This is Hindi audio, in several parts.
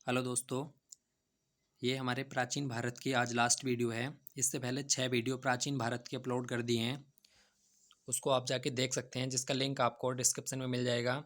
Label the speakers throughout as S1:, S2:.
S1: हेलो दोस्तों, ये हमारे प्राचीन भारत की आज लास्ट वीडियो है। इससे पहले 6 वीडियो प्राचीन भारत के अपलोड कर दिए हैं, उसको आप जाके देख सकते हैं, जिसका लिंक आपको डिस्क्रिप्शन में मिल जाएगा।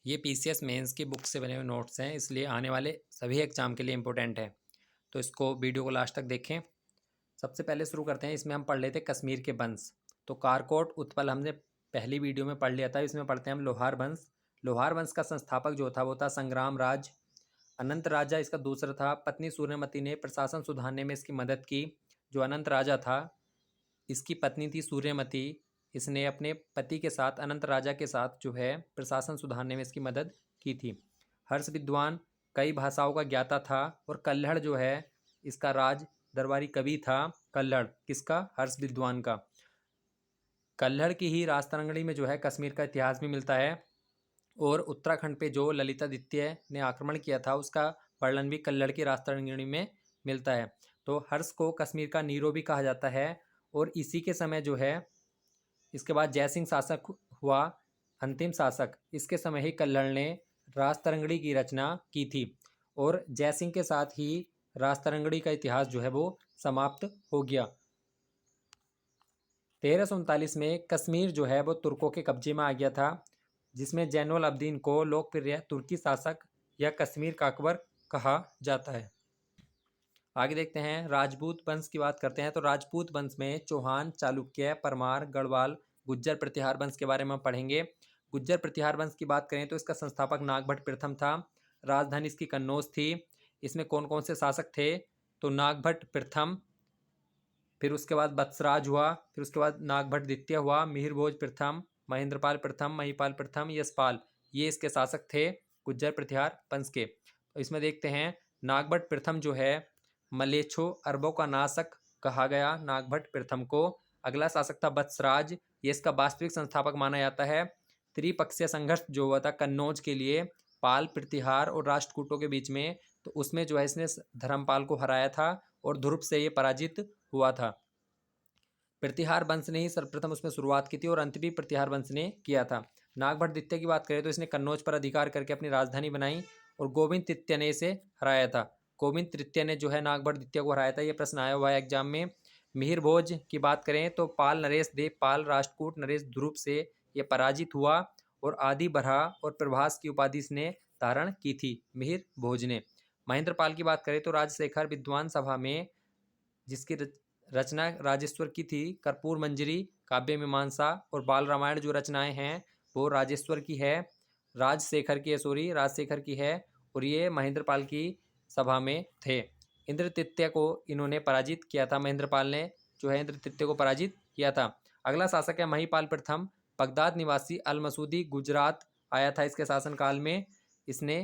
S1: ये पीसीएस मेंस की बुक से बने हुए नोट्स हैं, इसलिए आने वाले सभी एग्जाम के लिए इम्पोर्टेंट है। तो इसको वीडियो को लास्ट तक देखें। सबसे पहले शुरू करते हैं। इसमें हम पढ़ लेते कश्मीर के वंश। तो कारकोट उत्पल हमने पहली वीडियो में पढ़ लिया था। इसमें पढ़ते हैं हम लोहार वंश। लोहार वंश का संस्थापक जो था वो था संग्राम राज। अनंत राजा इसका दूसरा था। पत्नी सूर्यमती ने प्रशासन सुधारने में इसकी मदद की। जो अनंत राजा था, इसकी पत्नी थी सूर्यमती। इसने अपने पति के साथ, अनंत राजा के साथ जो है, प्रशासन सुधारने में इसकी मदद की थी। हर्ष विद्वान कई भाषाओं का ज्ञाता था। और कल्हड़ जो है, इसका राज दरबारी कवि था। कल्हड़ किसका? हर्ष विद्वान का। कल्हड़ की ही राजतरंगिणी में जो है कश्मीर का इतिहास भी मिलता है। और उत्तराखंड पे जो ललितादित्य ने आक्रमण किया था, उसका वर्णन भी कल्लड़ की राजतरंगिणी में मिलता है। तो हर्ष को कश्मीर का नीरो भी कहा जाता है। और इसी के समय जो है, इसके बाद जयसिंह शासक हुआ, अंतिम शासक। इसके समय ही कल्हड़ ने राजतरंगिणी की रचना की थी। और जयसिंह के साथ ही राजतरंगिणी का इतिहास जो है वो समाप्त हो गया। 1339 में कश्मीर जो है वो तुर्कों के कब्जे में आ गया था, जिसमें जैनुल अब्दीन को लोकप्रिय तुर्की शासक या कश्मीर का अकबर कहा जाता है। आगे देखते हैं, राजपूत वंश की बात करते हैं। तो राजपूत वंश में चौहान, चालुक्य, परमार, गढ़वाल, गुज्जर प्रतिहार वंश के बारे में पढ़ेंगे। गुज्जर प्रतिहार वंश की बात करें तो इसका संस्थापक नागभट्ट प्रथम था। राजधानी इसकी कन्नौज थी। इसमें कौन कौन से शासक थे? तो नागभट्ट प्रथम, फिर उसके बाद वत्सराज हुआ, फिर उसके बाद नागभट्ट द्वितीय हुआ, मिहिर भोज प्रथम, महेंद्रपाल प्रथम, महिपाल प्रथम, यशपाल। ये इसके शासक थे गुज्जर प्रतिहार वंश के। तो इसमें देखते हैं, नागभट्ट प्रथम जो है, मलेच्छो अरबों का नाशक कहा गया नागभट्ट प्रथम को। अगला शासक था वत्सराज। ये इसका वास्तविक संस्थापक माना जाता है। त्रिपक्षीय संघर्ष जो हुआ था कन्नौज के लिए, पाल, प्रतिहार और राष्ट्रकूटों के बीच में, तो उसमें जो है इसने धर्मपाल को हराया था और ध्रुव से ये पराजित हुआ था। प्रतिहार वंश ने ही सर्वप्रथम उसमें शुरुआत की थी और अंत भी प्रतिहार वंश ने किया था। नागभट्ट द्वितीय की बात करें तो इसने कन्नौज पर अधिकार करके अपनी राजधानी बनाई और गोविंद तृतीय ने इसे हराया था। गोविंद तृतीय ने जो है नागभट्ट द्वितीय को हराया था। यह प्रश्न आया हुआ है एग्जाम में। मिहिर भोज की बात करें तो पाल नरेश देव पाल राष्ट्रकूट नरेश ध्रुव से यह पराजित हुआ और आदि बरहा और प्रभास की उपाधि इसने धारण की थी मिहिर भोज ने। महेंद्रपाल की बात करें तो राजशेखर विद्वान सभा में, जिसकी रचना राजेश्वर की थी, कर्पूर मंजरी, काव्य मीमांसा और बाल रामायण जो रचनाएं हैं वो राजेश्वर की है, राजशेखर की है, सॉरी राजशेखर की है। और ये महेंद्रपाल की सभा में थे। इंद्र तृतीय को इन्होंने पराजित किया था। महेंद्रपाल ने जो है इंद्र तृतीय को पराजित किया था। अगला शासक है महिपाल प्रथम, बगदाद निवासी, अल मसूदी, गुजरात आया था इसके शासनकाल में। इसने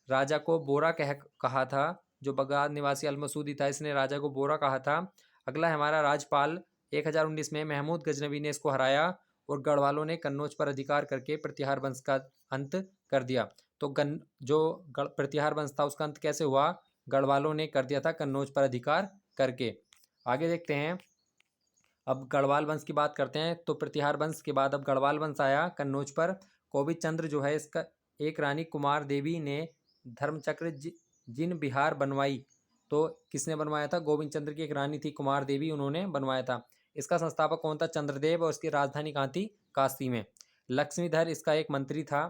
S1: राजा को बोरा कहा था। जो बगदाद निवासी अल मसूदी था, इसने राजा को बोरा कहा था। अगला है हमारा राजपाल। 1019 में महमूद गजनवी ने इसको हराया और गढ़वालों ने कन्नौज पर अधिकार करके प्रतिहार वंश का अंत कर दिया। तो जो प्रतिहार वंश था उसका अंत कैसे हुआ? गढ़वालों ने कर दिया था कन्नौज पर अधिकार करके। आगे देखते हैं, अब गढ़वाल वंश की बात करते हैं। तो प्रतिहार वंश के बाद अब गढ़वाल वंश आया कन्नौज पर। कोविद चंद्र जो है, इसका एक रानी कुमार देवी ने धर्मचक्र जिन बिहार बनवाई। तो किसने बनवाया था? गोविंद चंद्र की एक रानी थी कुमार देवी, उन्होंने बनवाया था। इसका संस्थापक कौन था? चंद्रदेव। और इसकी राजधानी कहाँ थी? काशी में। लक्ष्मीधर इसका एक मंत्री था।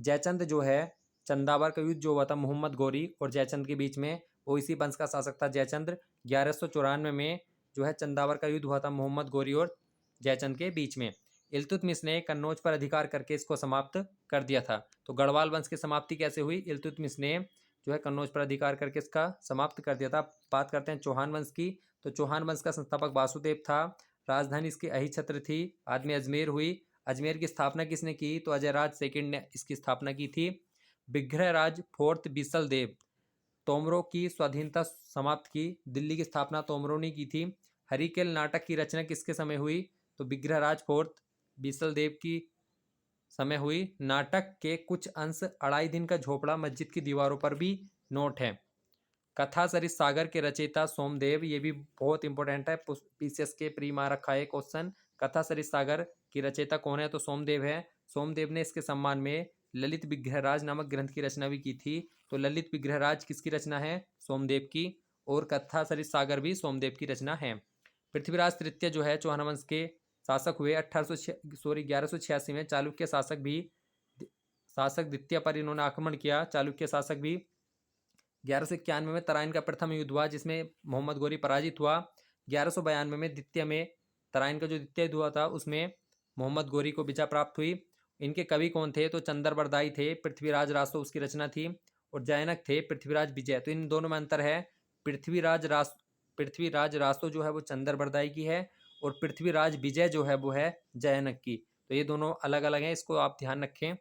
S1: जयचंद जो है, चंदावर का युद्ध जो हुआ था मोहम्मद गौरी और जयचंद के बीच में, वो इसी वंश का शासक था जयचंद्र। 1194 में जो है चंदावर का युद्ध हुआ था मोहम्मद गौरी और जयचंद के बीच में। इल्तुतमिश ने कन्नौज पर अधिकार करके इसको समाप्त कर दिया था। तो गढ़वाल वंश की समाप्ति कैसे हुई? इल्तुतमिश ने जो है कन्नौज पर अधिकार करके इसका समाप्त कर दिया था। बात करते हैं चौहान वंश की। तो चौहान वंश का संस्थापक वासुदेव था। राजधानी इसकी अहिछत्र थी। बाद में अजमेर हुई। अजमेर की स्थापना किसने की? तो अजयराज सेकंड ने इसकी स्थापना की थी। विग्रहराज फोर्थ बिसल देव, तोमरों की स्वाधीनता समाप्त की। दिल्ली की स्थापना तोमरों ने की थी। हरिकेल नाटक की रचना किसके समय हुई? तो विग्रहराज फोर्थ बिसल देव की समय हुई। नाटक के कुछ अंश, अढ़ाई दिन का झोपड़ा मस्जिद की दीवारों पर भी नोट है। कथा सरित सागर के रचयिता सोमदेव, ये भी बहुत इंपॉर्टेंट है, पीसीएस के प्री में रखा है क्वेश्चन। कथा सरित सागर की रचयिता कौन है? तो सोमदेव है। सोमदेव ने इसके सम्मान में ललित विग्रहराज नामक ग्रंथ की रचना भी की थी। तो ललित विग्रहराज किसकी रचना है? सोमदेव की। और कथा सरित सागर भी सोमदेव की रचना है। पृथ्वीराज तृतीय जो है चौहान वंश के शासक हुए। 1186 में चालुक्य शासक द्वितीय पर इन्होंने आक्रमण किया। चालुक्य शासक भी 1191 में तराइन का प्रथम युद्ध हुआ जिसमें मोहम्मद गोरी पराजित हुआ। 1192 में द्वितीय में तराइन का जो द्वितीय युद्ध हुआ था उसमें मोहम्मद गोरी को विजय प्राप्त हुई। इनके कवि कौन थे? तो चंद्रबरदाई थे। पृथ्वीराज रासो उसकी रचना थी। और जैनक थे पृथ्वीराज विजय। तो इन दोनों में अंतर है। पृथ्वीराज रासो जो है वो चंद्रबरदाई की है और पृथ्वीराज विजय जो है वो है जैनक की। तो ये दोनों अलग अलग हैं, इसको आप ध्यान रखें।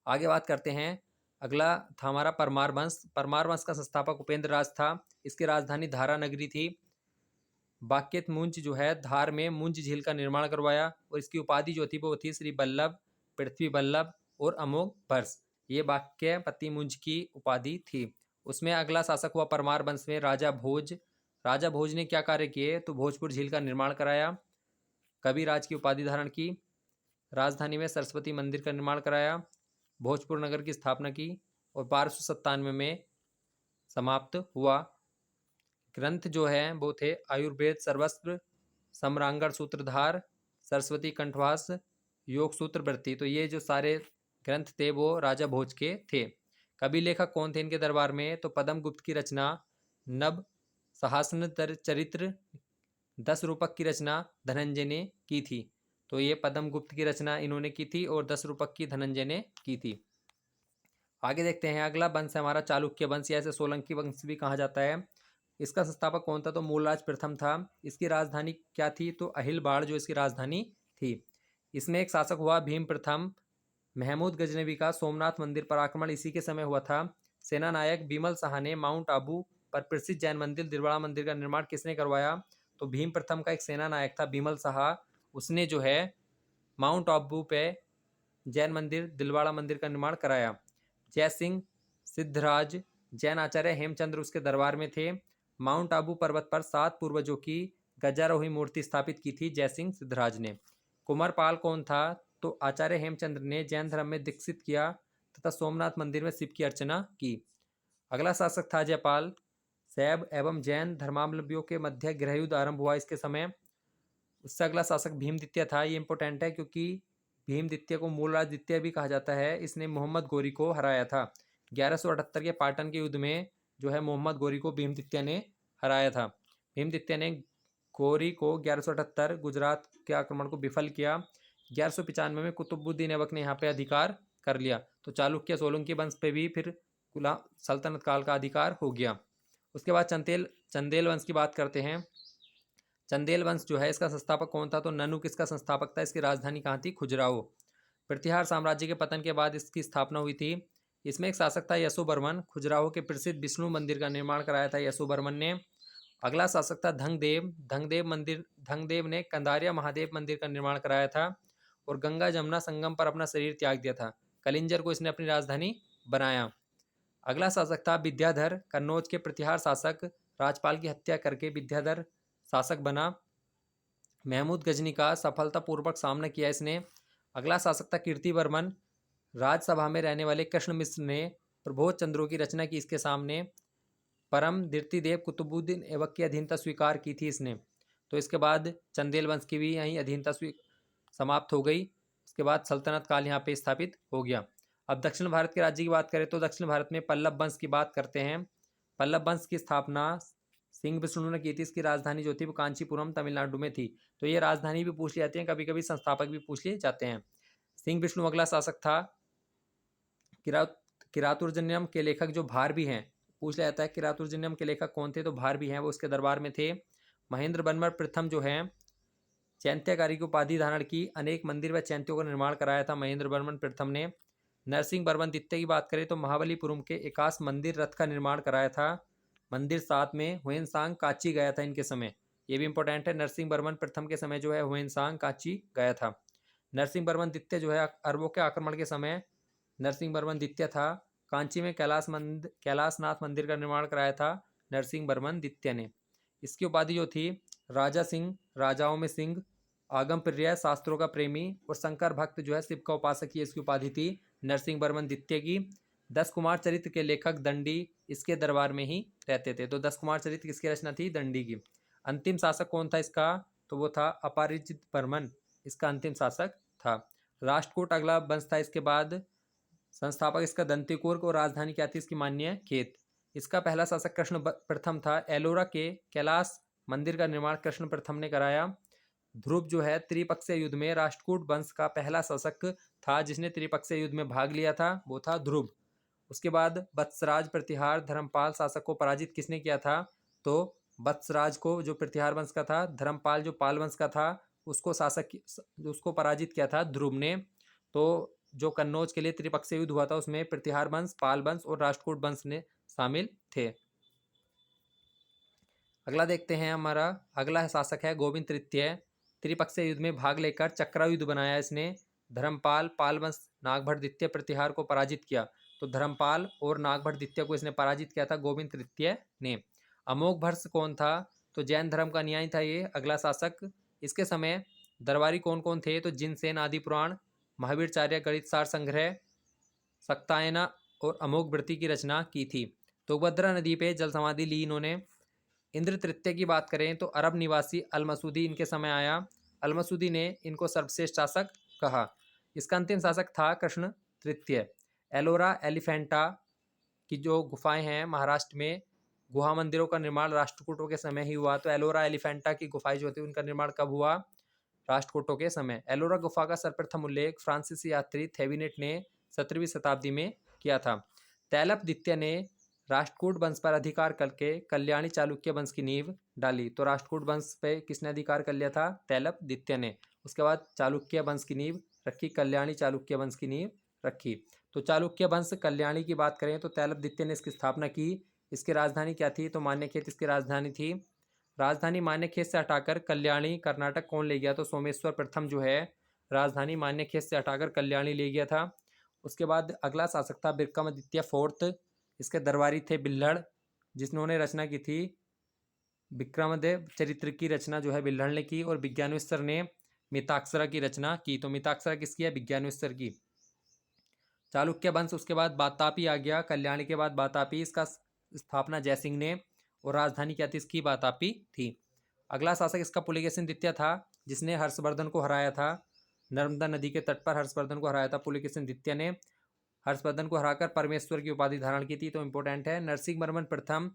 S1: आगे बात करते हैं। अगला था हमारा परमार वंश। परमार वंश का संस्थापक उपेंद्र राज था। इसकी राजधानी धारा नगरी थी। बाक्यत मुंज जो है धार में मुंज झील का निर्माण करवाया और इसकी उपाधि जो थी वो थी श्री बल्लभ, पृथ्वी बल्लभ और अमोघ वर्ष। ये बाक्यपति मुंज की उपाधि थी। उसमें अगला शासक हुआ परमार वंश में राजा भोज। राजा भोज ने क्या कार्य किए? तो भोजपुर झील का निर्माण कराया, कविराज की उपाधि धारण की, राजधानी में सरस्वती मंदिर का निर्माण कराया, भोजपुर नगर की स्थापना की और 1297 में समाप्त हुआ। ग्रंथ जो है वो थे आयुर्वेद सर्वस्त्र, सम्रांगण सूत्रधार, सरस्वती कंठवास, योग सूत्र वृत्ति। तो ये जो सारे ग्रंथ थे वो राजा भोज के थे। कवि लेखक कौन थे इनके दरबार में? तो पद्म गुप्त की रचना नभ सहासन चरित्र, 10 रूपक की रचना धनंजय ने की थी। तो ये पद्म गुप्त की रचना इन्होंने की थी और 10 रूपक की धनंजय ने की थी। आगे देखते हैं। अगला वंश है हमारा चालुक्य वंश, या इसे सोलंकी वंश भी कहा जाता है। इसका संस्थापक कौन था? तो मूलराज प्रथम था। इसकी राजधानी क्या थी? तो अहिलबाड़ जो इसकी राजधानी थी। इसमें एक शासक हुआ भीम प्रथम। महमूद गजनवी का सोमनाथ मंदिर पर आक्रमण इसी के समय हुआ था। सेना नायक बीमल शाह ने माउंट आबू पर प्रसिद्ध जैन मंदिर दिलवाड़ा मंदिर का निर्माण किसने करवाया? तो भीम प्रथम का एक सेना नायक था बीमल शाह। उसने जो है माउंट आबू पे जैन मंदिर दिलवाड़ा मंदिर का निर्माण कराया। जय सिंह सिद्धराज जैन आचार्य हेमचंद्र उसके दरबार में थे। माउंट आबू पर्वत पर 7 पूर्वजों की गजारोही मूर्ति स्थापित की थी जय सिंह सिद्धराज ने। कुमारपाल कौन था? तो आचार्य हेमचंद्र ने जैन धर्म में दीक्षित किया तथा सोमनाथ मंदिर में शिव की अर्चना की। अगला शासक था जयपाल। शैव एवं जैन धर्मावलंबियों के मध्य गृहयुद्ध आरंभ हुआ इसके समय। उससे अगला शासक भीमद्वितीय था। ये इंपॉर्टेंट है क्योंकि भीमद्वितीय को मूलराज द्वितीय भी कहा जाता है। इसने मोहम्मद गोरी को हराया था। 1178 के पाटन के युद्ध में जो है मोहम्मद गोरी को भीमद्वितीय ने हराया था। भीमद्वितीय ने गोरी को 1178 गुजरात के आक्रमण को विफल किया। 1195 में कुतुबुद्दीन ऐबक ने यहाँ पे अधिकार कर लिया। तो चालुक्य सोलंकी वंश पे भी फिर सल्तनत काल का अधिकार हो गया। उसके बाद चंदेल वंश की बात करते हैं। चंदेल वंश जो है इसका संस्थापक कौन था? तो ननु किसका संस्थापक था? इसकी राजधानी कहाँ थी? खजुराहो। प्रतिहार साम्राज्य के पतन के बाद इसकी स्थापना हुई थी। इसमें एक शासक था यशोवर्मन। खजुराहो के प्रसिद्ध विष्णु मंदिर का निर्माण कराया था यशोवर्मन ने। अगला शासक था धंगदेव ने कंदारिया महादेव मंदिर का निर्माण कराया था और गंगा जमुना संगम पर अपना शरीर त्याग दिया था। कलिंजर को इसने अपनी राजधानी बनाया। अगला शासक था विद्याधर। कन्नौज के प्रतिहार शासक राजपाल की हत्या करके विद्याधर शासक बना। महमूद गजनी का सफलतापूर्वक सामना किया इसने। अगला शासक था कीर्तिवर्मन। राज्यसभा में रहने वाले कृष्ण मिश्र ने प्रबोध चंद्रों की रचना की इसके सामने। परम धीर्तिदेव कुतुबुद्दीन ऐबक की अधीनता स्वीकार की थी इसने। तो इसके बाद चंदेल वंश की भी यहीं अधीनता समाप्त हो गई। उसके बाद सल्तनत काल यहाँ पे स्थापित हो गया। अब दक्षिण भारत के राज्य की बात करें तो दक्षिण भारत में पल्लव वंश की बात करते हैं। पल्लव वंश की स्थापना सिंह विष्णु ने की थी। इसकी राजधानी जो थी वो कांचीपुरम तमिलनाडु में थी। तो ये राजधानी भी पूछ ली जाती है, कभी कभी संस्थापक भी पूछ लिए जाते हैं। सिंह विष्णु अगला शासक था। किरातुर्जन्यम के लेखक जो भार भी हैं, पूछ लिया जाता है किरातुर्जन्यम के लेखक कौन थे? तो भार भी हैं, वो उसके दरबार में थे। महेंद्र वर्मन प्रथम जो है चैंत्यकारी की उपाधि धारण की। अनेक मंदिर व चैंत्यों का निर्माण कराया था महेंद्र वर्मन प्रथम ने। नरसिंह वर्मन द्वितीय की बात करें तो महाबलीपुरम के एकाश मंदिर रथ का निर्माण कराया था। मंदिर 7 में हुएनसांग काची गया था इनके समय। ये भी इंपॉर्टेंट है। नरसिंह वर्मन प्रथम के समय जो है हुएनसांग काची गया था। नरसिंह वर्मन द्वितीय जो है अरबों के आक्रमण के समय नरसिंह वर्मन द्वितीय था। कांची में कैलाशनाथ मंदिर का निर्माण कराया था नरसिंह वर्मन द्वितीय ने। इसकी उपाधि जो थी राजा सिंह, राजाओं में सिंह, आगम प्रिय, शास्त्रों का प्रेमी और शंकर भक्त जो है शिव का उपासक, की इसकी उपाधि थी नरसिंह वर्मन द्वितीय की। 10 कुमार चरित्र के लेखक दंडी इसके दरबार में ही रहते थे। तो 10 कुमार चरित्र किसकी रचना थी? दंडी की। अंतिम शासक कौन था इसका? तो वो था अपराजित वर्मन, इसका अंतिम शासक था। राष्ट्रकूट अगला वंश था इसके बाद। संस्थापक इसका दंतीकुर्क और राजधानी क्या थी इसकी? मान्य खेत। इसका पहला शासक कृष्ण प्रथम था। एलोरा के कैलाश मंदिर का निर्माण कृष्ण प्रथम ने कराया। ध्रुव जो है त्रिपक्षीय युद्ध में राष्ट्रकूट वंश का पहला शासक था जिसने त्रिपक्षीय युद्ध में भाग लिया था, वो था ध्रुव। उसके बाद वत्सराज प्रतिहार धर्मपाल शासक को पराजित किसने किया था? तो वत्सराज को, जो प्रतिहार वंश का था, धर्मपाल जो पाल वंश का था, उसको उसको पराजित किया था ध्रुव ने। तो जो कन्नौज के लिए त्रिपक्षीय युद्ध हुआ था उसमें प्रतिहार वंश, पाल वंश और राष्ट्रकूट वंश ने शामिल थे। अगला देखते हैं, हमारा अगला शासक है गोविंद तृतीय। त्रिपक्षीय युद्ध में भाग लेकर चक्रायुद्ध युद्ध बनाया इसने। धर्मपाल, पाल वंश, नागभट्ट द्वितीय प्रतिहार को पराजित किया। तो धर्मपाल और नागभट्ट द्वितीय को इसने पराजित किया था गोविंद तृतीय ने। अमोघ वर्ष कौन था? तो जैन धर्म का अनुयायी था ये अगला शासक। इसके समय दरबारी कौन कौन थे? तो जिनसेन आदि पुराण, महावीरचार्य गणित सार संग्रह, सक्तायना और अमोघ वृत्ति की रचना की थी। तुंगभद्रा नदी पे जल समाधि ली इन्होंने। इंद्र तृतीय की बात करें तो अरब निवासी अलमसूदी इनके समय आया। अलमसूदी ने इनको सर्वश्रेष्ठ शासक कहा। इसका अंतिम शासक था कृष्ण तृतीय। एलोरा एलिफेंटा की जो गुफाएं हैं महाराष्ट्र में, गुहा मंदिरों का निर्माण राष्ट्रकूटों के समय ही हुआ। तो एलोरा एलिफेंटा की गुफाएं जो थी उनका निर्माण कब हुआ? राष्ट्रकूटों के समय। एलोरा गुफा का सर्वप्रथम उल्लेख फ्रांसीसी यात्री थेविनेट ने 17वीं शताब्दी में किया था। तैलप द्वितीय ने राष्ट्रकूट वंश पर अधिकार करके कल्याणी चालुक्य वंश की नींव डाली। तो राष्ट्रकूट वंश पे किसने अधिकार कर लिया था? तैलप द्वितीय ने। उसके बाद चालुक्य वंश की नींव रखी, कल्याणी चालुक्य वंश की नींव रखी। तो चालुक्य वंश कल्याणी की बात करें तो तैलप द्वितीय ने इसकी स्थापना की। इसकी राजधानी क्या थी? तो मान्यखेत इसकी राजधानी थी। राजधानी मान्यखेत से हटाकर कल्याणी कर्नाटक कौन ले गया? तो सोमेश्वर प्रथम जो है राजधानी मान्यखेत से हटाकर कल्याणी ले गया था। उसके बाद अगला शासक था विक्रमादित्य फोर्थ। इसके दरबारी थे बिल्हड़, जिन्होंने रचना की थी विक्रमदेव चरित्र की रचना जो है बिल्हड़ ने की। और विज्ञानेश्वर ने मिताक्षरा की रचना की। तो मिताक्षरा किसकी है? विज्ञानेश्वर की। चालुक्य वंश, उसके बाद बातापी आ गया। कल्याणी के बाद बातापी, इसका स्थापना जयसिंह ने और राजधानी क्या थी इसकी? बातापी थी। अगला शासक इसका पुलिकेशिन द्वितीय था जिसने हर्षवर्धन को हराया था। नर्मदा नदी के तट पर हर्षवर्धन को हराया था पुलिकेशिन द्वितीय ने। हर्षवर्धन को हराकर परमेश्वर की उपाधि धारण की थी। तो इंपॉर्टेंट है। नरसिंह वर्मन प्रथम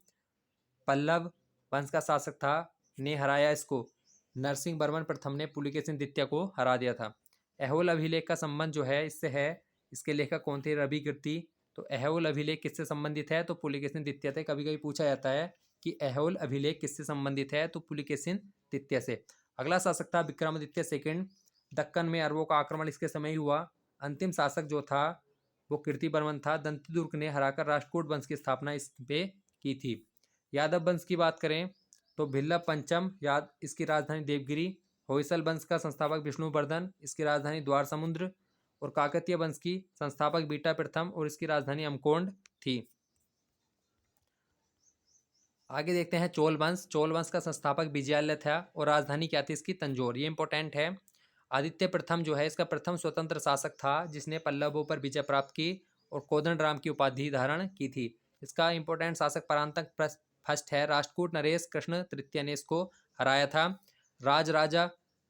S1: पल्लव वंश का शासक था, ने हराया इसको। नरसिंह वर्मन प्रथम ने पुलिकेशिन द्वितीय को हरा दिया था। ऐहोल अभिलेख का संबंध जो है इससे है। इसके लेखक कौन थे? रवि कीर्ति। तो ऐहोल अभिलेख किससे संबंधित है? तो पुलिकेशिन द्वितीय से। कभी कभी पूछा जाता है कि ऐहोल अभिलेख किससे संबंधित है? तो पुलिकेशिन द्वितीय से। अगला शासक था विक्रमादित्य सेकंड। दक्कन में अरबों का आक्रमण इसके समय ही हुआ। अंतिम शासक जो था वो कीर्ति वर्मन था। दंतीदुर्ग ने हराकर राष्ट्रकूट वंश की स्थापना इस पे की थी। यादव वंश की बात करें तो भिल्लभ पंचम याद, इसकी राजधानी देवगिरी। होयसल वंश का संस्थापक विष्णुवर्धन, इसकी राजधानी द्वार समुद्र। और काकतीय वंश की संस्थापक बीटा प्रथम और इसकी राजधानी अमकोंड थी। आगे देखते हैं चोल वंश। चोल वंश का संस्थापक विजयालय था और राजधानी क्या थी इसकी? तंजौर। ये इंपॉर्टेंट है। आदित्य प्रथम जो है इसका प्रथम स्वतंत्र शासक था जिसने पल्लवों पर विजय प्राप्त की और कोदंडराम की उपाधि धारण की थी। इसका इंपॉर्टेंट शासक परांतक फर्स्ट है। राष्ट्रकूट नरेश कृष्ण तृतीय ने इसको हराया था। राजराजा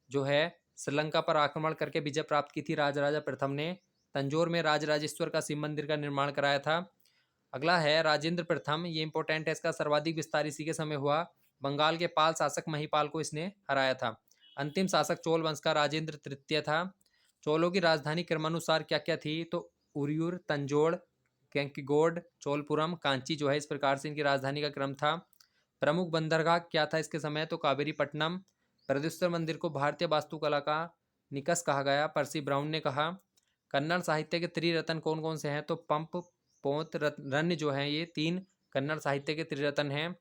S1: जो है श्रीलंका पर आक्रमण करके विजय प्राप्त की थी राजराजा प्रथम ने। तंजौर में राजराजेश्वर का शिव मंदिर का निर्माण कराया था। अगला है राजेंद्र प्रथम। ये इंपॉर्टेंट है। इसका सर्वाधिक विस्तार इसी के समय हुआ। बंगाल के पाल शासक महिपाल को इसने हराया था। अंतिम शासक चोल वंश का राजेंद्र तृतीय था। चोलों की राजधानी क्रमानुसार क्या क्या थी? तो उरियूर, तंजौर, कैंकीगोड, चोलपुरम, कांची जो है, इस प्रकार से इनकी राजधानी का क्रम था। प्रमुख बंदरगाह क्या था इसके समय? तो कावेरीपट्टनम। बृहदीश्वर मंदिर को भारतीय वास्तुकला का निकष कहा गया, पर्सी ब्राउन ने कहा। कन्नड़ साहित्य के त्रिरत्न कौन कौन से हैं? तो पंप, पोत, रन्य जो है ये 3 कन्नड़ साहित्य के त्रिरत्न हैं।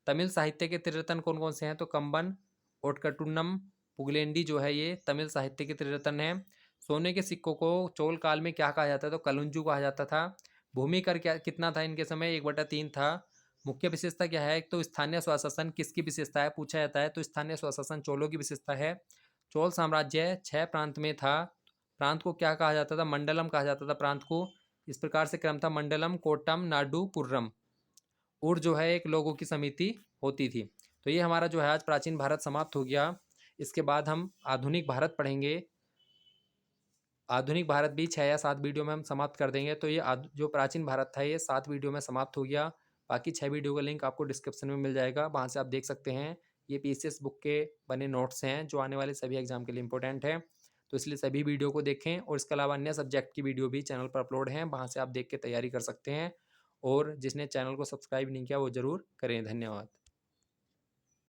S1: तमिल साहित्य के त्रिरत्न कौन कौन से हैं? तो कंबन, ओटकटुन्नम, पुगलेंडी जो है ये तमिल साहित्य के त्रिरत्न हैं। सोने के सिक्कों को चोल काल में क्या कहा जाता है? तो कलुंजू कहा जाता था। भूमि कर क्या कितना था इनके समय? 1/3 था। मुख्य विशेषता क्या है? एक तो स्थानीय स्वशासन किसकी विशेषता है पूछा जाता है। तो स्थानीय स्वशासन चोलों की विशेषता है। चोल साम्राज्य 6 प्रांत में था। प्रांत को क्या कहा जाता था? मंडलम कहा जाता था प्रांत को। इस प्रकार से क्रम था मंडलम, कोट्टम, नाडु, पुर्रम। उर जो है एक लोगों की समिति होती थी। तो ये हमारा जो है आज प्राचीन भारत समाप्त हो गया। इसके बाद हम आधुनिक भारत पढ़ेंगे। आधुनिक भारत भी 6 या 7 वीडियो में हम समाप्त कर देंगे। तो ये जो प्राचीन भारत था ये 7 वीडियो में समाप्त हो गया। बाकी 6 वीडियो का लिंक आपको डिस्क्रिप्शन में मिल जाएगा, वहाँ से आप देख सकते हैं। ये पीसीएस बुक के बने नोट्स हैं जो आने वाले सभी एग्जाम के लिए इंपॉर्टेंट है। तो इसलिए सभी वीडियो को देखें, और इसके अलावा अन्य सब्जेक्ट की वीडियो भी चैनल पर अपलोड हैं, वहाँ से आप देख के तैयारी कर सकते हैं। और जिसने चैनल को सब्सक्राइब नहीं किया वो ज़रूर करें। धन्यवाद।